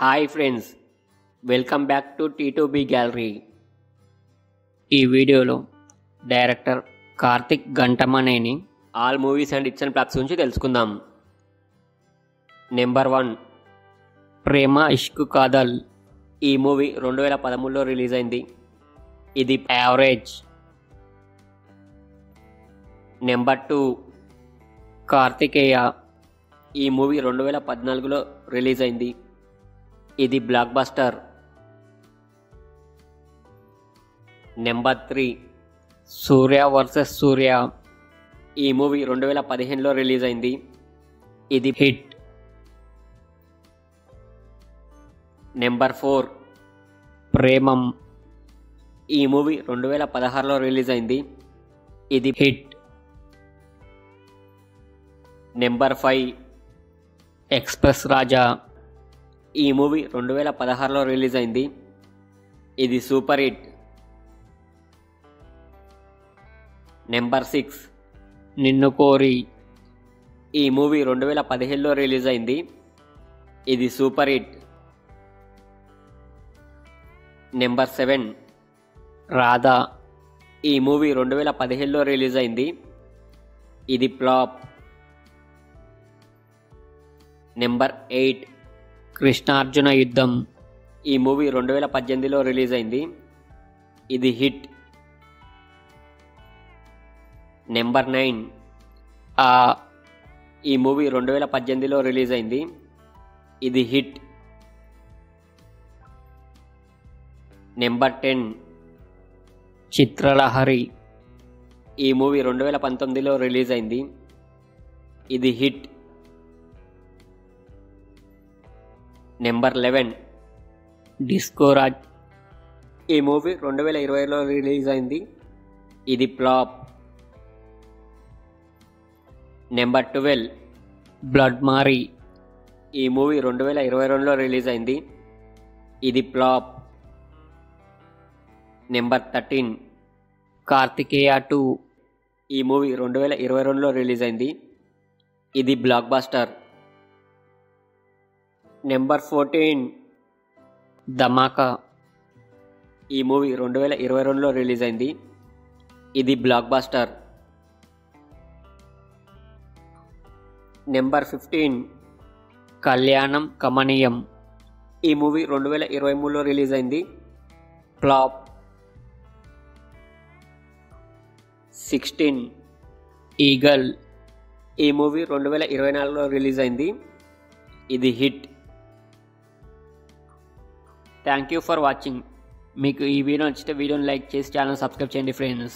Hi friends, welcome back to T2B gallery. ఈ వీడియోలో director Karthik Ghantamaneni all movies and hits and flops గురించి తెలుసుకుందాం. Number 1, Prema Ishq Kaadhal. ఈ మూవీ 2013లో రిలీజ్ అయింది. ఇది యావరేజ్. నెంబర్ 2, కార్తికేయ. ఈ మూవీ 2014లో రిలీజ్ అయింది. ఇది బ్లాక్ బస్టర్. నెంబర్ 3, సూర్య వర్సెస్ సూర్య. ఈ మూవీ 2015లో రిలీజ్ అయింది. ఇది హిట్. నెంబర్ 4, ప్రేమం. ఈ మూవీ 2016లో రిలీజ్ అయింది. ఇది హిట్. నెంబర్ 5, ఎక్స్ప్రెస్ రాజా. ఈ మూవీ 2016లో రిలీజ్ అయింది. ఇది సూపర్ హిట్. నెంబర్ 6, నిన్ను కోరి. ఈ మూవీ 2015లో రిలీజ్ అయింది. ఇది సూపర్ హిట్. నెంబర్ 7, రాధా. ఈ మూవీ 2015లో రిలీజ్ అయింది. ఇది ఫ్లాప్. నెంబర్ 8, కృష్ణార్జున యుద్ధం. ఈ మూవీ 2018లో రిలీజ్ అయింది. ఇది హిట్. నెంబర్ 9, ఆ. ఈ మూవీ 2018లో రిలీజ్ అయింది. ఇది హిట్. నెంబర్ 10, చిత్రలహరి. ఈ మూవీ 2019లో రిలీజ్ అయింది. ఇది హిట్. Number 11, disco Raj. ఈ మూవీ 2020లో రిలీజ్ అయింది. ఇది ఫ్లాప్. Number 12, blood Mary. ఈ మూవీ 2022లో రిలీజ్ అయింది. ఇది ఫ్లాప్. నెంబర్ 13, కార్తికేయ 2. ఈ మూవీ 2022లో రిలీజ్ అయింది. ఇది బ్లాక్ బస్టర్. నెంబర్ 14, ధమాకా. ఈ మూవీ 2022లో రిలీజ్ అయింది. ఇది బ్లాక్ బస్టర్. నెంబర్ 15, కళ్యాణం కమనీయం. ఈ మూవీ 2023లో రిలీజ్ అయింది. ఫ్లాప్. 16, ఈగల్. ఈ మూవీ 2024లో రిలీజ్ అయింది. ఇది hit. Thank you for watching. మీకు ఈ వీడియో నచ్చితే వీడియోని లైక్ చేసి ఛానల్ సబ్స్క్రైబ్ చేయండి ఫ్రెండ్స్.